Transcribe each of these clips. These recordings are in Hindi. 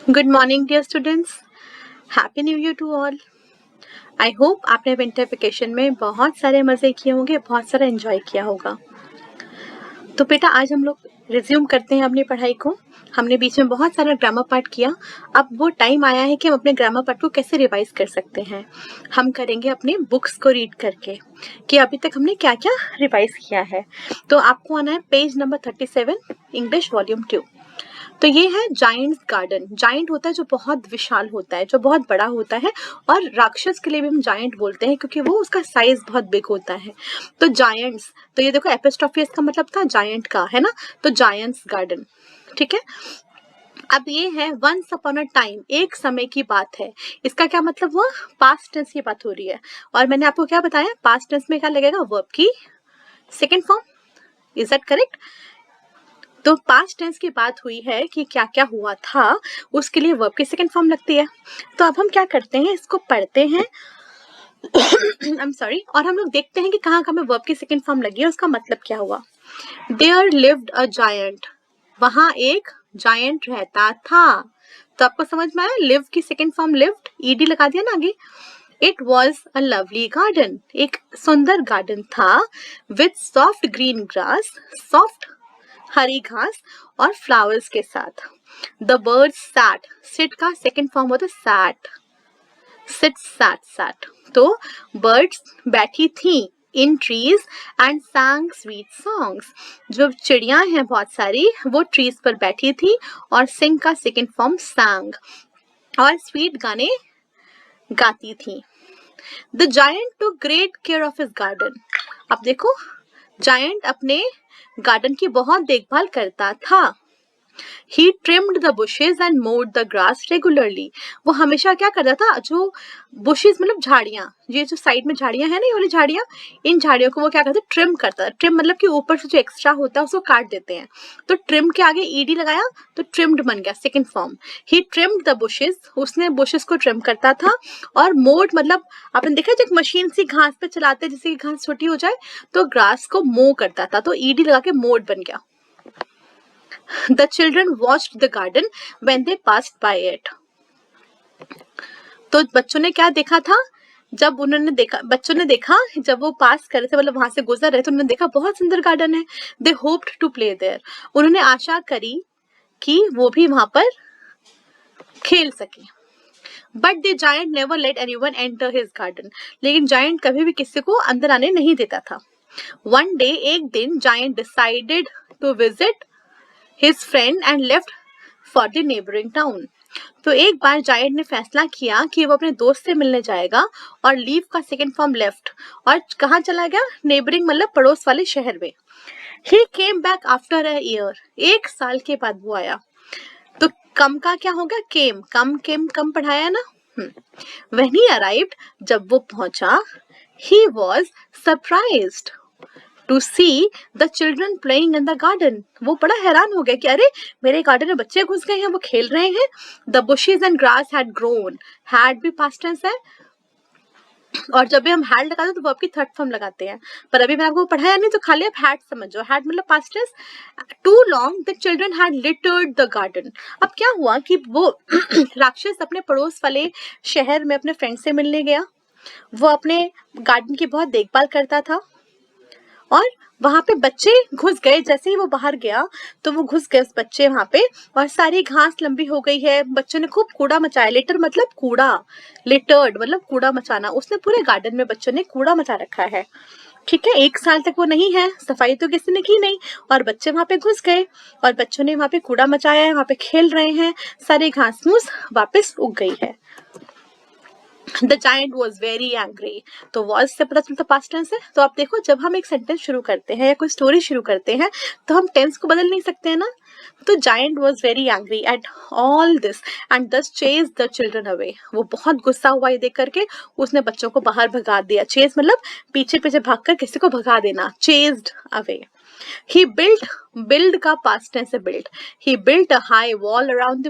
Good morning dear students, happy new year to all. I hope आपने विंटर वेकेशन में बहुत सारे मज़े किए होंगे, बहुत सारा एंजॉय किया होगा। तो बेटा आज हम लोग रिज्यूम करते हैं अपनी पढ़ाई को। हमने बीच में बहुत सारा ग्रामर पार्ट किया। अब वो टाइम आया है कि हम अपने ग्रामर पार्ट को कैसे रिवाइज कर सकते हैं। हम करेंगे अपने बुक्स को रीड करके कि अभी तक हमने क्या क्या रिवाइज किया है। तो आपको आना है पेज नंबर 37, इंग्लिश वॉल्यूम 2। तो ये है जायंट्स गार्डन। जायंट होता है जो बहुत विशाल होता है, जो बहुत बड़ा होता है, और राक्षस के लिए भी हम जायंट बोलते हैं क्योंकि वो उसका साइज बहुत बिग होता है। तो जायंट्स, तो ये देखो एपिस्ट्रॉफी इसका मतलब था जायंट का, है ना। तो जायंट्स गार्डन, ठीक है। अब ये है वंस अपॉन अ टाइम, एक समय की बात है। इसका क्या मतलब हुआ? पास्ट टेंस की बात हो रही है। और मैंने आपको क्या बताया, पास्ट टेंस में क्या लगेगा? वर्ब की second form. Is that correct? तो पास्ट टेंस की बात हुई है कि क्या क्या हुआ था, उसके लिए वर्ब की सेकंड फॉर्म लगती है। तो अब हम क्या करते हैं, इसको पढ़ते हैं आई एम सॉरी, और हम लोग देखते हैं कि कहाँ कहाँ में वर्ब की सेकंड फॉर्म लगी है, उसका मतलब क्या हुआ। देयर लिव्ड अ जायंट, वहां एक जायंट रहता था। तो आपको समझ में आया, लिव की सेकंड फॉर्म लिव्ड, ईडी लगा दिया ना आगे। It was a lovely garden, एक सुंदर गार्डन था, with soft green grass, soft हरी घास और फ्लावर्स के साथ। द बर्ड सैट, सिट का सेकेंड फॉर्म होता है सैट, सिट सैट सैट। तो बर्ड्स बैठी थी in trees and sang sweet songs, जो चिड़िया हैं बहुत सारी वो ट्रीज पर बैठी थी और सिंग का सेकेंड फॉर्म sang, और स्वीट गाने गाती थी। The giant took great care of his garden. अब देखो, जायंट अपने गार्डन की बहुत देखभाल करता था। He trimmed the bushes and mowed the grass regularly. वो हमेशा क्या करता था, जो bushes मतलब झाड़ियाँ, ये जो साइड में झाड़ियाँ हैं ना, ये वाली झाड़ियाँ, इन झाड़ियों को वो क्या करता है, ट्रिम करता है। ट्रिम मतलब कि ऊपर से जो एक्स्ट्रा होता है उसको काट देते हैं। तो ट्रिम के आगे ईडी लगाया तो ट्रिम्ड बन गया second form. He trimmed the bushes, उसने bushes को ट्रिम करता था। और mowed मतलब आपने देखा जब मशीन सी घास पे चलाते हैं जिससे कि घास छोटी हो जाए, तो ग्रास को मो करता था, तो ईडी लगा के मोड बन गया। The children watched the garden when they passed by it. तो बच्चों ने क्या देखा था, जब उन्होंने देखा, बच्चों ने देखा जब वो पास कर रहे थे, मतलब वहां से गुजर रहे थे, उन्होंने देखा बहुत सुंदर गार्डन है। They hoped to play there. उन्होंने आशा करी कि वो भी वहां पर खेल सके। But the giant never let anyone enter his garden. लेकिन giant कभी भी किसी को अंदर आने नहीं देता था। One day, एक दिन, giant decided to visit his friend and left for the neighboring town. तो एक बार जायंट ने फैसला किया कि वो अपने दोस्त से मिलने जाएगा, और लीव का सेकेंड फॉर्म लेफ्ट, और कहाँ चला गया? नेबरिंग मतलब पड़ोस वाले शहर में। He came back after a year. एक साल के बाद वो आया। तो कम का क्या होगा? केम, कम पढ़ाया ना। When he arrived, जब वो पहुंचा, he was surprised to see the children playing in the garden. वो बड़ा हैरान हो गया कि अरे मेरे गार्डन में बच्चे घुस गए हैं, वो खेल रहे हैं। The bushes and grass had grown. Had भी past tense है, और जब भी हम had लगाते हैं तो verb की थर्ड फॉर्म लगाते हैं। पर अभी मैंने आपको पढ़ाया नहीं, तो खाली आप had समझो। had मतलब past tense। Too long the children had littered the garden. अब क्या हुआ कि वो राक्षस अपने पड़ोस वाले शहर में अपने फ्रेंड से मिलने गया। वो अपने गार्डन की बहुत देखभाल करता था, और वहां पे बच्चे घुस गए। जैसे ही वो बाहर गया तो वो घुस गए उस बच्चे वहां पे, और सारी घास लंबी हो गई है। बच्चों ने खूब कूड़ा मचाया। लिटर मतलब कूड़ा, लिटर्ड मतलब कूड़ा मचाना। उसने पूरे गार्डन में बच्चों ने कूड़ा मचा रखा है, ठीक है। एक साल तक वो नहीं है, सफाई तो किसी ने की नहीं, और बच्चे वहां पे घुस गए, और बच्चों ने वहां पे कूड़ा मचाया है, वहां पे खेल रहे हैं, सारी घास फूस वापस उग गई है। The giant was very angry. तो was से पता चलता पास्ट टेंस है। तो आप देखो, जब हम एक सेंटेंस शुरू करते हैं या कोई स्टोरी शुरू करते हैं तो हम टेंस को बदल नहीं सकते हैं ना। तो giant was very angry at all this and thus chased the children away. वो बहुत गुस्सा हुआ ये देख करके, उसने बच्चों को बाहर भगा दिया। chase मतलब पीछे पीछे भागकर किसी को भगा देना, chased away. He build का past tense है built. He built a high wall around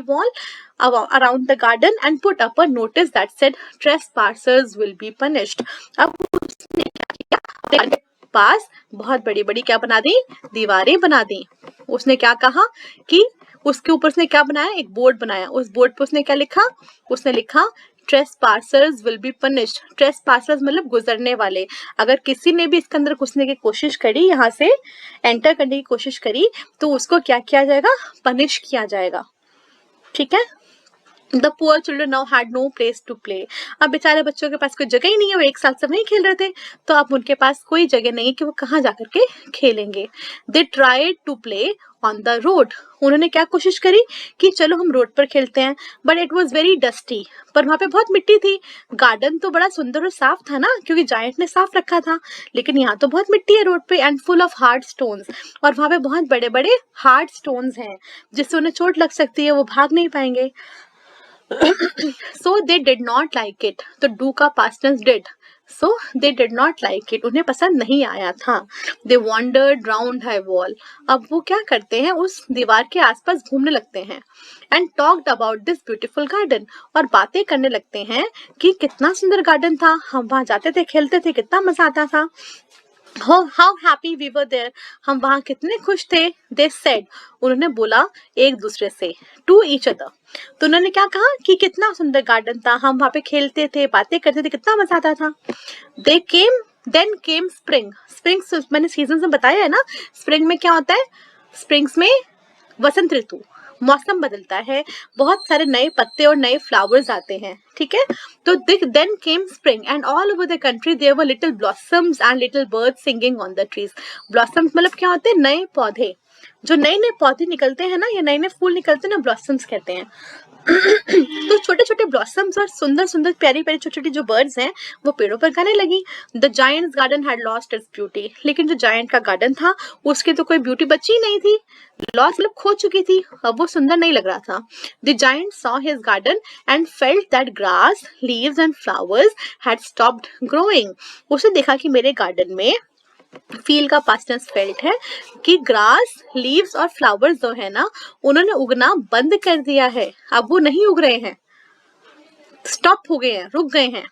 the garden and put up a notice that said trespassers will be punished. अब उसने क्या किया, अपने पास बहुत बड़ी बड़ी क्या बना दी, दीवारें बना दी। उसने क्या कहा कि उसके ऊपर उसने क्या बनाया, एक बोर्ड बनाया। उस बोर्ड पे उसने क्या लिखा, उसने लिखा ट्रेसपासर्स विल बी पनिश्ड। ट्रेसपासर्स मतलब गुजरने वाले। अगर किसी ने भी इसके अंदर घुसने की कोशिश करी, यहाँ से एंटर करने की कोशिश करी, तो उसको क्या किया जाएगा, पनिश किया जाएगा। ठीक है। The poor children now had no place to play. अब बेचारे बच्चों के पास कोई जगह ही नहीं है, वो एक साल से नहीं खेल रहे थे, तो अब उनके पास कोई जगह नहीं कि वो कहाँ जा करके खेलेंगे। They tried to play on the road. उन्होंने क्या कोशिश करी कि चलो हम रोड पर खेलते हैं, but it was very dusty. पर वहां पे बहुत मिट्टी थी। गार्डन तो बड़ा सुंदर और साफ था ना, क्योंकि जायंट ने साफ रखा था, लेकिन यहाँ तो बहुत मिट्टी है रोड पे, and full of hard stones. और वहां पे बहुत बड़े बड़े हार्ड स्टोन्स हैं जिससे उन्हें चोट लग सकती है, वो भाग नहीं पाएंगे। So they did not like it. तो do का past tense did. So they did not like it. उन्हें पसंद नहीं आया था। They wandered round high wall. अब वो क्या करते हैं, उस दीवार के आसपास घूमने लगते हैं। And talked about this beautiful garden. और बातें करने लगते हैं कि कितना सुंदर गार्डन था, हम वहां जाते थे, खेलते थे, कितना मजा आता था। How happy we were there. हम वहाँ कितने खुश थे। They said. उन्होंने बोला एक दूसरे से, to each other. तो उन्होंने क्या कहा कि कितना सुंदर गार्डन था, हम वहाँ पे खेलते थे, बातें करते थे, कितना मजा आता था। Then came spring. Spring मैंने सीजन में बताया है ना, स्प्रिंग में क्या होता है, स्प्रिंग्स में वसंत ऋतु, मौसम बदलता है, बहुत सारे नए पत्ते और नए फ्लावर्स आते हैं। ठीक है। तो then came spring and all over the country there were little blossoms and little birds singing on the trees. Blossoms मतलब क्या होते हैं, नए पौधे, जो नए नए पौधे निकलते हैं ना, या नए नए फूल निकलते हैं ना, ब्लॉसम्स कहते हैं। तो छोटे छोटे ब्लॉसम्स और सुंदर सुंदर प्यारी प्यारी छोटी छोटी जो बर्ड्स हैं, वो पेड़ों पर गाने लगी। The giants garden had lost its beauty. लेकिन जो जायंट का गार्डन था, उसकी तो कोई ब्यूटी बची ही नहीं थी। लॉस्ट मतलब खो चुकी थी, अब वो सुंदर नहीं लग रहा था। The giant saw his garden and felt that grass, leaves and flowers had stopped growing. उसने देखा कि मेरे गार्डन में, फील का पास्ट टेंस फेल्ट है, कि ग्रास, लीव्स और फ्लावर्स जो है ना, उन्होंने उगना बंद कर दिया है, अब वो नहीं उग रहे हैं, स्टॉप हो गए हैं, रुक गए हैं।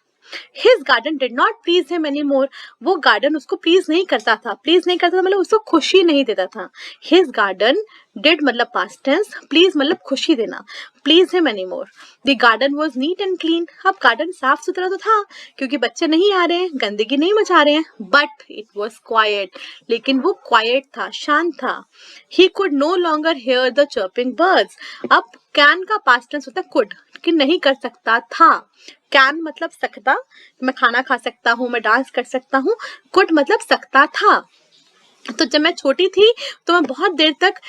His garden did not please him anymore. वो गार्डन उसको प्लीज नहीं करता था। प्लीज नहीं करता था मतलब उसको खुशी नहीं देता था। His garden did मतलब past tense, please मतलब खुशी देना, please him anymore. The garden was neat and clean. अब गार्डन साफ सुथरा तो था, क्योंकि बच्चे नहीं आ रहे हैं, गंदगी नहीं मचा रहे हैं, but it was quiet. लेकिन वो quiet था, शांत था। He could no longer hear the chirping birds. अब can का past tense होता है could, कि नहीं कर सकता था। कैन मतलब सकता, मैं खाना खा सकता हूँ, मैं डांस कर सकता हूँ। कुड मतलब सकता था। तो जब मैं छोटी थी तो मैं बहुत देर तक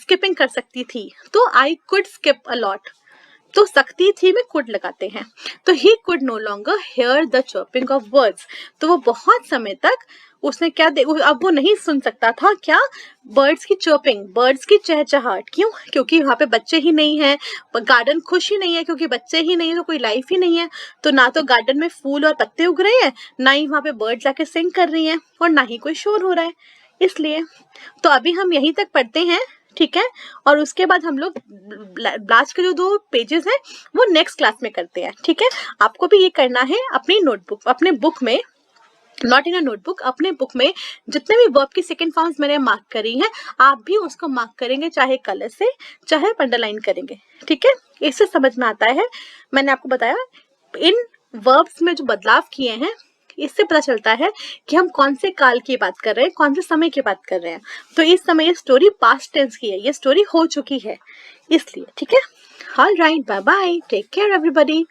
स्किपिंग कर सकती थी, तो I could skip a lot. तो सकती थी में कुड लगाते हैं। तो he could no longer hear the chirping of birds. तो वो बहुत समय तक उसने क्या अब वो नहीं सुन सकता था क्या, बर्ड्स की चर्पिंग, बर्ड्स की चहचहाट। क्यों? क्योंकि वहाँ पे बच्चे ही नहीं है, गार्डन खुश ही नहीं है, क्योंकि बच्चे ही नहीं है तो कोई लाइफ ही नहीं है। तो ना तो गार्डन में फूल और पत्ते उग रहे हैं, ना ही वहाँ पे बर्ड्स आके सिंग कर रही हैं, और ना ही कोई शोर हो रहा है। इसलिए तो अभी हम यहीं तक पढ़ते हैं, ठीक है, और उसके बाद हम लोग लास्ट के जो 2 पेजेस हैं वो नेक्स्ट क्लास में करते हैं। ठीक है। आपको भी ये करना है अपनी नोटबुक, अपने बुक में, नॉट इन अ नोटबुक, अपने बुक में जितने भी वर्ब की सेकंड फॉर्म्स मैंने मार्क करी हैं, आप भी उसको मार्क करेंगे, चाहे कलर से, चाहे अंडरलाइन करेंगे। ठीक है। इससे समझ में आता है, मैंने आपको बताया इन वर्ब्स में जो बदलाव किए हैं, इससे पता चलता है कि हम कौन से काल की बात कर रहे हैं, कौन से समय की बात कर रहे हैं। तो इस समय ये स्टोरी पास्ट टेंस की है, ये स्टोरी हो चुकी है, इसलिए। ठीक है। All right, bye bye, take care everybody.